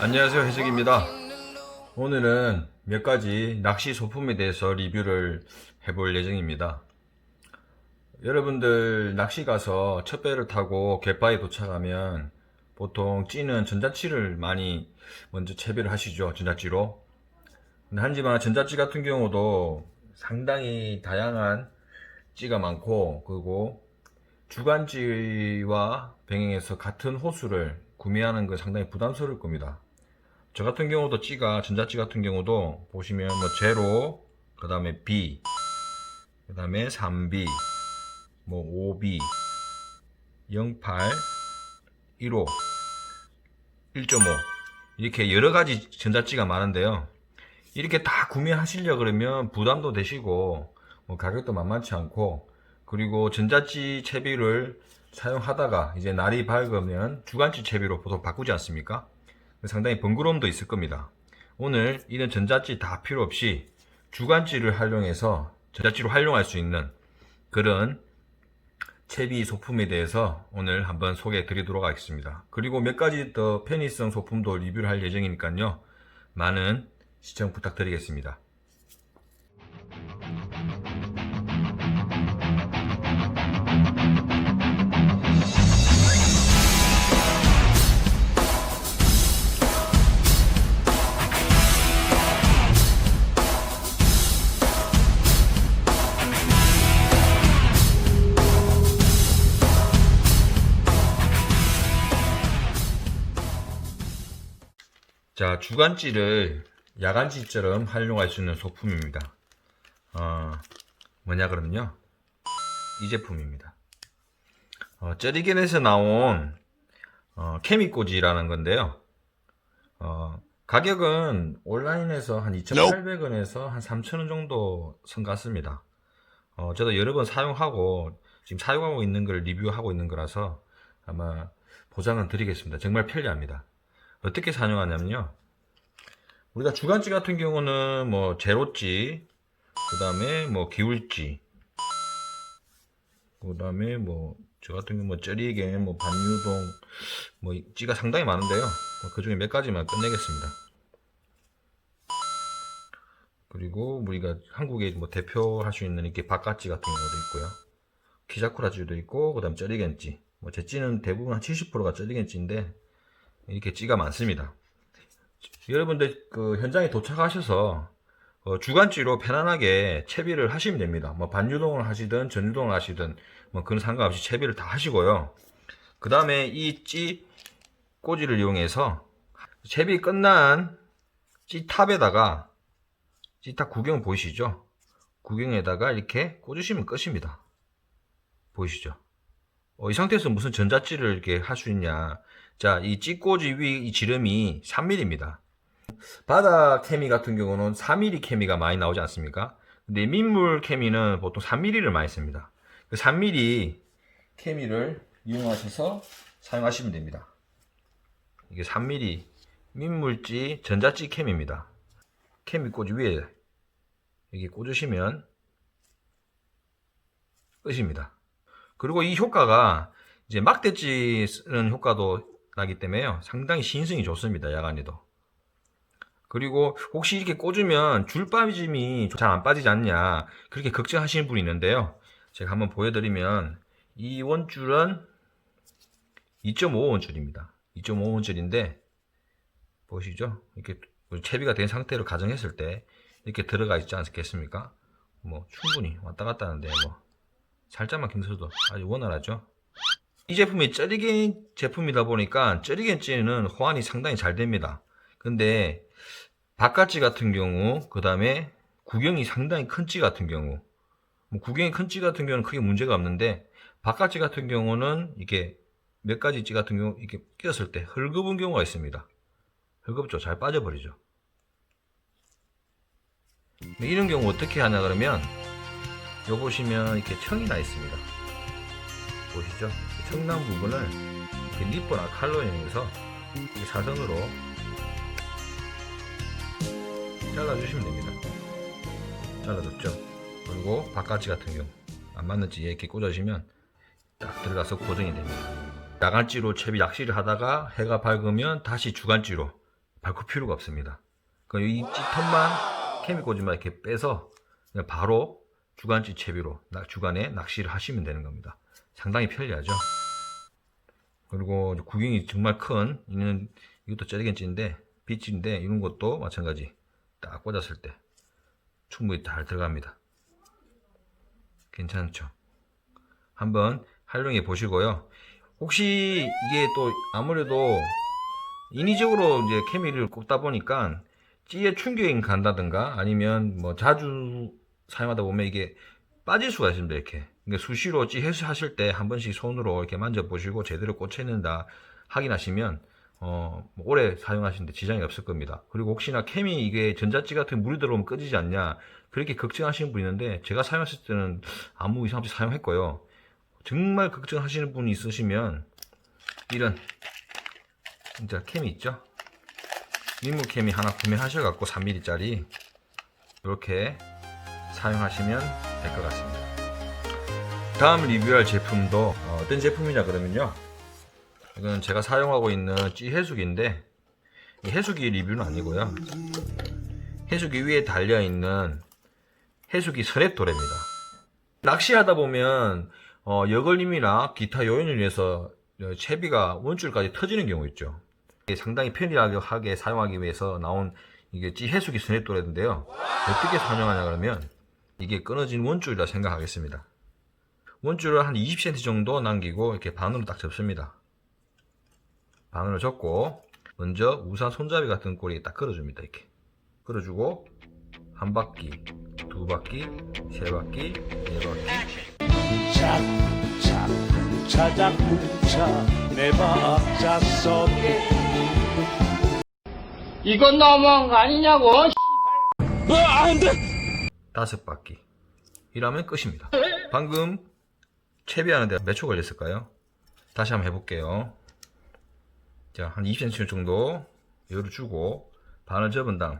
안녕하세요, 해석입니다. 오늘은 몇 가지 낚시 소품에 대해서 리뷰를 해볼 예정입니다. 여러분들 낚시 가서 첫 배를 타고 갯바에 도착하면 보통 찌는 전자찌를 많이 먼저 채비를 하시죠, 전자찌로. 근데 하지만 전자찌 같은 경우도 상당히 다양한 찌가 많고, 그리고 주간찌와 병행해서 같은 호수를 구매하는 건 상당히 부담스러울 겁니다. 저 같은 경우도 찌가, 전자찌 같은 경우도 보시면 뭐 제로, 그 다음에 B, 그 다음에 3B, 뭐 5B, 08, 15, 1.5 이렇게 여러 가지 전자찌가 많은데요. 이렇게 다 구매하시려 그러면 부담도 되시고 뭐 가격도 만만치 않고, 그리고 전자찌 채비를 사용하다가 이제 날이 밝으면 주간찌 채비로 보통 바꾸지 않습니까? 상당히 번거로움도 있을 겁니다. 오늘 이런 전자찌 다 필요 없이 주간찌를 활용해서 전자찌로 활용할 수 있는 그런 채비 소품에 대해서 오늘 한번 소개해 드리도록 하겠습니다. 그리고 몇 가지 더 편의성 소품도 리뷰를 할 예정이니까요. 많은 시청 부탁드리겠습니다. 자, 주간찌를 야간찌처럼 활용할 수 있는 소품입니다. 뭐냐 그러면요, 이 제품입니다. 쩌리겐에서 나온 케미꽂이라는 건데요. 가격은 온라인에서 한 2,800원에서 한 3,000원 정도 선 같습니다. 저도 여러 번 사용하고 지금 사용하고 있는 걸 리뷰하고 있는 거라서 아마 보장은 드리겠습니다. 정말 편리합니다. 어떻게 사용하냐면요, 우리가 주간찌 같은 경우는 뭐 제로찌, 그 다음에 뭐 기울찌, 그 다음에 뭐 저 같은 경우 뭐 쩌리개, 뭐 반유동, 뭐 찌가 상당히 많은데요. 그 중에 몇 가지만 끝내겠습니다. 그리고 우리가 한국에 뭐 대표할 수 있는 이렇게 바깥찌 같은 경우도 있고요. 키자쿠라찌도 있고, 그 다음 쩌리겐찌. 뭐 제 찌는 대부분 한 70%가 쩌리겐찌인데 이렇게 찌가 많습니다. 여러분들 그 현장에 도착하셔서 주간찌로 편안하게 채비를 하시면 됩니다. 뭐 반유동을 하시든 전유동을 하시든 뭐 그런 상관없이 채비를 다 하시고요. 그 다음에 이 찌 꽂이를 이용해서 채비 끝난 찌탑에다가, 찌탑 구경 보이시죠? 구경에다가 이렇게 꽂으시면 끝입니다. 보이시죠? 이 상태에서 무슨 전자찌를 이렇게 할 수 있냐? 자, 이 찌꽂이 위 이 지름이 3mm입니다. 바다 케미 같은 경우는 4mm 케미가 많이 나오지 않습니까? 근데 민물 케미는 보통 3mm를 많이 씁니다. 그 3mm 케미를 이용하셔서 사용하시면 됩니다. 이게 3mm 민물찌 전자찌 캠입니다. 캠이 꽂이 위에 여기 꽂으시면 끝입니다. 그리고 이 효과가 이제 막대찌 쓰는 효과도 나기 때문에요, 상당히 시인성이 좋습니다. 야간에도. 그리고 혹시 이렇게 꽂으면 줄 빠짐이 잘 안 빠지지 않냐, 그렇게 걱정하시는 분이 있는데요. 제가 한번 보여드리면, 이 원줄은 2.5원줄입니다. 2.5원줄인데 보시죠? 이렇게 채비가 된 상태로 가정했을 때 이렇게 들어가 있지 않겠습니까? 뭐 충분히 왔다 갔다 하는데 뭐 살짝만 힘써도 아주 원활하죠. 이 제품이 쩌리겐 제품이다 보니까 쩌리겐찌는 호환이 상당히 잘 됩니다. 근데 바깥찌 같은 경우, 그 다음에 구경이 상당히 큰 찌 같은 경우, 뭐 구경이 큰 찌 같은 경우는 크게 문제가 없는데, 바깥찌 같은 경우는 이게 몇 가지 찌 같은 경우 이렇게 끼었을 때 헐겁은 경우가 있습니다. 헐겁죠. 잘 빠져버리죠. 이런 경우 어떻게 하냐 그러면, 요 보시면 이렇게 청이 나 있습니다. 보시죠? 청난 부분을 이렇게 니퍼나 칼로 이용해서 사선으로 잘라주시면 됩니다. 잘라줬죠? 그리고 바깥찌 같은 경우 안 맞는 찌에 이렇게 꽂아주시면 딱 들어가서 고정이 됩니다. 야간찌로 채비 낚시를 하다가 해가 밝으면 다시 주간찌로 바꿀 필요가 없습니다. 이 찌톱만 케미 꽂이만 이렇게 빼서 그냥 바로 주간찌 채비로 주간에 낚시를 하시면 되는 겁니다. 상당히 편리하죠. 그리고 구경이 정말 큰 이것도 쩌리겐찌인데 비치인데 이런 것도 마찬가지 딱 꽂았을 때 충분히 잘 들어갑니다. 괜찮죠? 한번 활용해 보시고요. 혹시 이게 또 아무래도 인위적으로 이제 케미를 꽂다 보니까 찌에 충격이 간다든가 아니면 뭐 자주 사용하다 보면 이게 빠질 수가 있습니다. 이렇게 그러니까 수시로 찌 해수하실 때 한 번씩 손으로 이렇게 만져보시고 제대로 꽂혀 있는다 확인하시면 오래 사용하시는데 지장이 없을 겁니다. 그리고 혹시나 케미 이게 전자찌 같은 물이 들어오면 꺼지지 않냐 그렇게 걱정하시는 분이 있는데 제가 사용했을 때는 아무 이상 없이 사용했고요. 정말 걱정하시는 분이 있으시면 이런 진짜 캠이 있죠? 민물 캠이 하나 구매하셔갖고 3mm 짜리 이렇게 사용하시면 될 것 같습니다. 다음 리뷰할 제품도 어떤 제품이냐 그러면요, 이건 제가 사용하고 있는 찌 해수기인데 이 해수기 리뷰는 아니고요, 해수기 위에 달려있는 해수기 스냅도래입니다. 낚시하다 보면 여걸림이나 기타 요인을 위해서 채비가 원줄까지 터지는 경우 있죠. 상당히 편리하게 사용하기 위해서 나온 이게 찌 해수기 스냅도래인데요. 어떻게 사용하냐 그러면 이게 끊어진 원줄이라 생각하겠습니다. 원줄을 한 20cm 정도 남기고 이렇게 반으로 딱 접습니다. 반으로 접고 먼저 우산 손잡이 같은 꼴이 딱 걸어줍니다. 이렇게 걸어주고 한 바퀴, 두 바퀴, 세 바퀴, 네 바퀴. 자작자 내 박자 속에 이건 너무한 거 아니냐고. 안돼. 5바퀴 이라면 끝입니다. 방금 채비하는데 몇 초 걸렸을까요? 다시 한번 해볼게요. 자, 한 20cm 정도 열을 주고 반을 접은 다음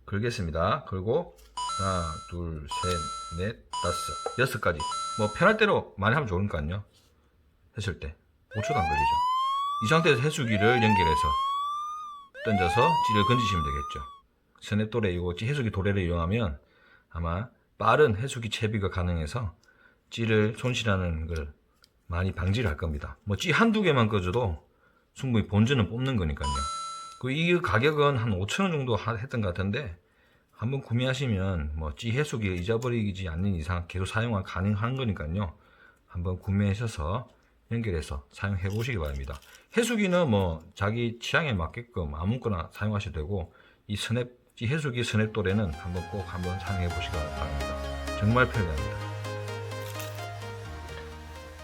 걸겠습니다. 걸고 하나, 둘, 셋, 넷, 다섯, 6가지. 뭐 편할 대로 많이 하면 좋으니까요. 했을 때 5초도 안 걸리죠. 이 상태에서 해수기를 연결해서 던져서 찌를 건지시면 되겠죠. 스냅도래 이거 해수기 도래를 이용하면 아마 빠른 해수기 채비가 가능해서 찌를 손실하는 걸 많이 방지를 할 겁니다. 뭐 찌 한두 개만 꺼줘도 충분히 본전은 뽑는 거니까요. 이 가격은 한 5,000원 정도 했던 것 같은데 한번 구매하시면 뭐 찌 해수기를 잊어버리지 않는 이상 계속 사용 가능한 거니까요. 한번 구매하셔서 연결해서 사용해 보시기 바랍니다. 해수기는 뭐 자기 취향에 맞게끔 아무거나 사용하셔도 되고 이 찌 해수기 스냅도래는 한번 꼭 한번 사용해 보시기 바랍니다. 정말 편리합니다.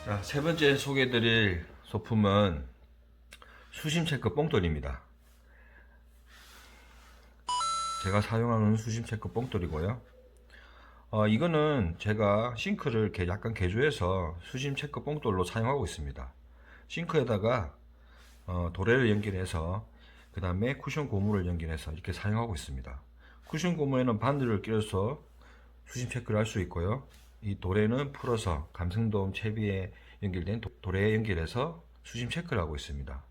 자, 세 번째 소개해 드릴 소품은 수심 체크 뽕돌입니다. 제가 사용하는 수심 체크 뽕돌이고요. 이거는 제가 싱크를 이렇게 약간 개조해서 수심 체크 뽕돌로 사용하고 있습니다. 싱크에다가 도래를 연결해서 그 다음에 쿠션 고무를 연결해서 이렇게 사용하고 있습니다. 쿠션 고무에는 바늘을 끼워서 수심 체크를 할 수 있고요. 이 도래는 풀어서 감성돔 채비에 연결된 도래에 연결해서 수심 체크를 하고 있습니다.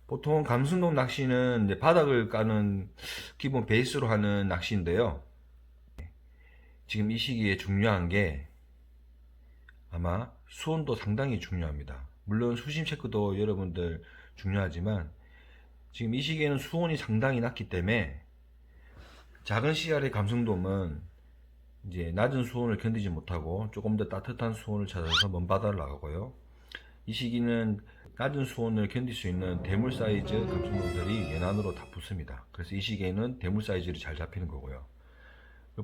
보통 감성돔 낚시는 이제 바닥을 까는 기본 베이스로 하는 낚시인데요. 지금 이 시기에 중요한 게 아마 수온도 상당히 중요합니다. 물론 수심 체크도 여러분들 중요하지만 지금 이 시기에는 수온이 상당히 낮기 때문에 작은 씨알의 감성돔은 이제 낮은 수온을 견디지 못하고 조금 더 따뜻한 수온을 찾아서 먼 바다를 나가고요. 이 시기는 낮은 수온을 견딜 수 있는 대물 사이즈 감성돔들이 연안으로 다 붙습니다. 그래서 이 시기에는 대물 사이즈를 잘 잡히는 거고요.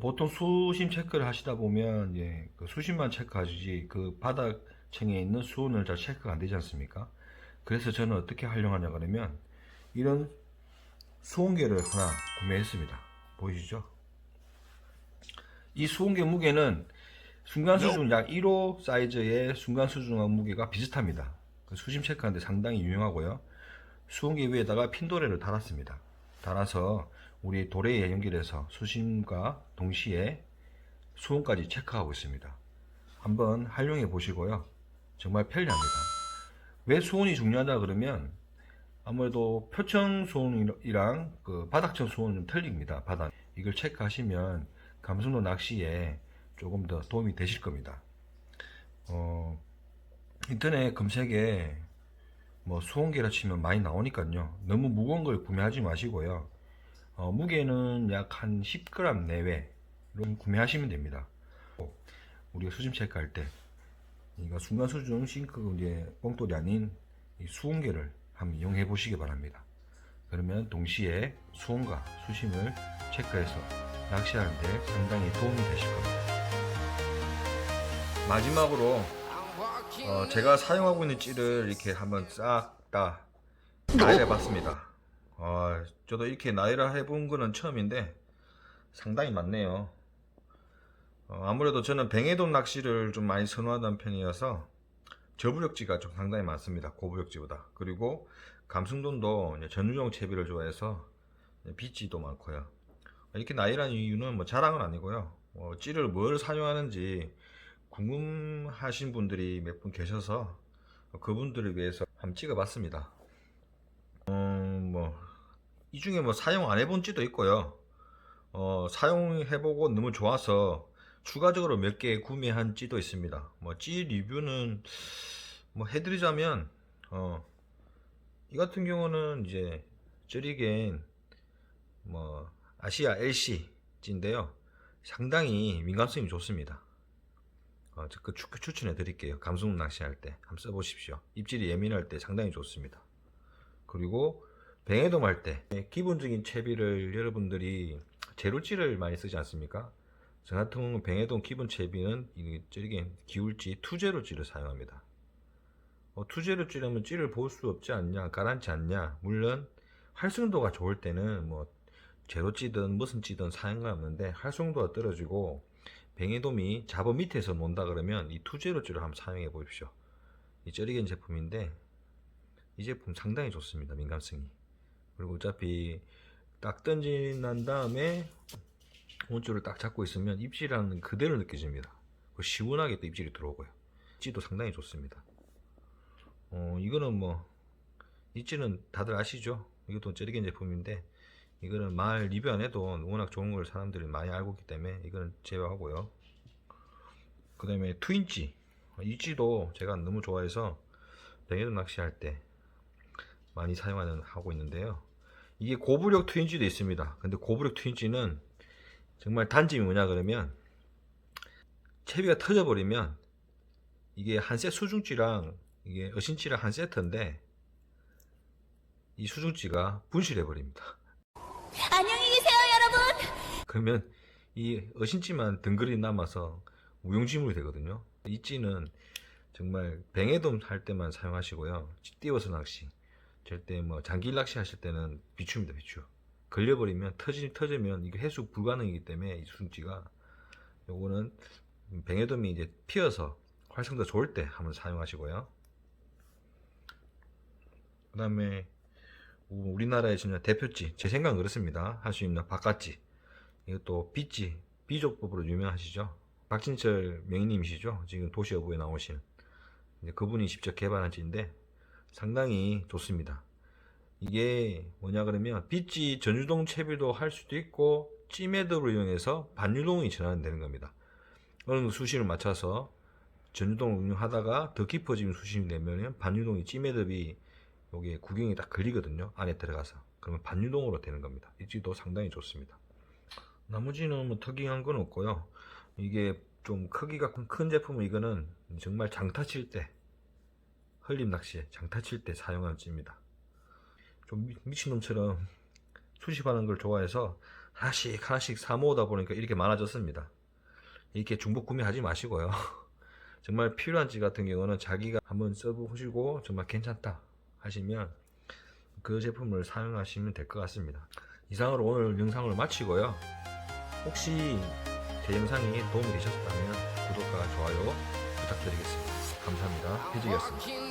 보통 수심 체크를 하시다 보면 그 수심만 체크하시지 그 바닥층에 있는 수온을 잘 체크가 안 되지 않습니까? 그래서 저는 어떻게 활용하냐 그러면 이런 수온계를 하나 구매했습니다. 보이시죠? 이 수온계 무게는 순간수중 약 1호 사이즈의 순간수중하고 무게가 비슷합니다. 수심 체크하는데 상당히 유용하고요. 수온계 위에다가 핀도레를 달았습니다. 달아서 우리 도래에 연결해서 수심과 동시에 수온까지 체크하고 있습니다. 한번 활용해 보시고요. 정말 편리합니다. 왜 수온이 중요하다 그러면 아무래도 표층 수온이랑 그 바닥층 수온은 좀 틀립니다. 바닥. 이걸 체크하시면 감성도 낚시에 조금 더 도움이 되실 겁니다. 인터넷 검색에 뭐 수온계라 치면 많이 나오니까요. 너무 무거운 걸 구매하지 마시고요. 무게는 약 한 10g 내외로 구매하시면 됩니다. 우리가 수심 체크할 때 이거 순간 수중 싱크 이제 뽕돌이 아닌 이 수온계를 한번 이용해 보시기 바랍니다. 그러면 동시에 수온과 수심을 체크해서 낚시하는데 상당히 도움이 되실 겁니다. 마지막으로 제가 사용하고 있는 찌를 이렇게 한번 싹 다 나열해 봤습니다. 저도 이렇게 나열을 해본 거는 처음인데 상당히 많네요. 아무래도 저는 뱅에돔 낚시를 좀 많이 선호하는 편이어서 저부력지가 좀 상당히 많습니다. 고부력지보다. 그리고 감승돔도 전유종 채비를 좋아해서 비찌도 많고요. 이렇게 나열한 이유는 뭐 자랑은 아니고요. 찌를 뭘 사용하는지 궁금하신 분들이 몇 분 계셔서 그분들을 위해서 한번 찍어봤습니다. 이 중에 뭐 사용 안 해본 찌도 있고요. 사용해보고 너무 좋아서 추가적으로 몇 개 구매한 찌도 있습니다. 뭐 찌 리뷰는 뭐 해드리자면 이 같은 경우는 이제 저리겐 뭐 아시아 LC 찌인데요. 상당히 민감성이 좋습니다. 추천해 드릴게요. 감성 낚시할 때 한번 써보십시오. 입질이 예민할 때 상당히 좋습니다. 그리고 뱅에돔 할 때 기본적인 채비를 여러분들이 제로찌를 많이 쓰지 않습니까? 저 같은 경우는 뱅에돔 기본 채비는 저리겐 기울찌 투제로찌를 사용합니다. 투제로찌라면 찌를 볼 수 없지 않냐, 가라앉지 않냐. 물론 활성도가 좋을 때는 뭐 제로찌든 무슨 찌든 사용하는데 활성도가 떨어지고 뱅에돔이 잡어 밑에서 논다 그러면 이 투제로찌를 한번 사용해 보십시오. 이 저리겐 제품인데 이 제품 상당히 좋습니다. 민감성이. 그리고 어차피 딱 던진 다음에 온줄을 딱 잡고 있으면 입질하는 그대로 느껴집니다. 시원하게 또 입질이 들어오고요. 찌도 상당히 좋습니다. 이거는 뭐 찌는 다들 아시죠? 이것도 저리겐 제품인데 이거는 말 리뷰 안 해도 워낙 좋은 걸 사람들이 많이 알고 있기 때문에 이거는 제외하고요. 그 다음에 트윈찌. 이 찌도 제가 너무 좋아해서 뱅에돔 낚시할 때 많이 하고 있는데요. 이게 고부력 트윈찌도 있습니다. 근데 고부력 트윈찌는 정말 단점이 뭐냐 그러면 채비가 터져버리면 이게 한 세트 수중찌랑 이게 어신찌랑 한 세트인데 이 수중찌가 분실해 버립니다. 안녕히 계세요, 여러분. 그러면 이 어신찌만 덩그리 남아서 무용지물이 되거든요. 이 찌는 정말 뱅에돔 할 때만 사용하시고요. 띄워서 낚시 절대 뭐 장기 낚시 하실 때는 비추입니다. 비추. 걸려버리면 터지면 이게 해수 불가능이기 때문에 이 수중찌가 요거는 뱅에돔이 이제 피어서 활성도 좋을 때 한번 사용하시고요. 그 다음에 우리나라의 진짜 대표찌, 제 생각은 그렇습니다. 할 수 있는 바깥찌. 이것도 비찌, 비조법으로 유명하시죠. 박진철 명인님이시죠. 지금 도시어부에 나오신 그분이 직접 개발한 찌인데 상당히 좋습니다. 이게 뭐냐 그러면 비찌 전유동 채비도 할 수도 있고 찌매듭을 이용해서 반유동이 전환되는 겁니다. 어느 수심을 맞춰서 전유동을 운영하다가 더 깊어지는 수심이 되면 반유동이 찌매듭이 여기에 구경이 딱 걸리거든요. 안에 들어가서. 그러면 반유동으로 되는 겁니다. 이 찌도 상당히 좋습니다. 나머지는 뭐 특이한 건 없고요. 이게 좀 크기가 큰 제품은 이거는 정말 장타 칠 때, 헐림 낚시에 장타 칠 때 사용하는 찌입니다. 좀 미친놈처럼 수십하는 걸 좋아해서 하나씩 사 모으다 보니까 이렇게 많아졌습니다. 이렇게 중복 구매하지 마시고요. 정말 필요한 찌 같은 경우는 자기가 한번 써보시고 정말 괜찮다 하시면 그 제품을 사용하시면 될 것 같습니다. 이상으로 오늘 영상을 마치고요. 혹시 제 영상이 도움이 되셨다면 구독과 좋아요 부탁드리겠습니다. 감사합니다. 해주겠습니다.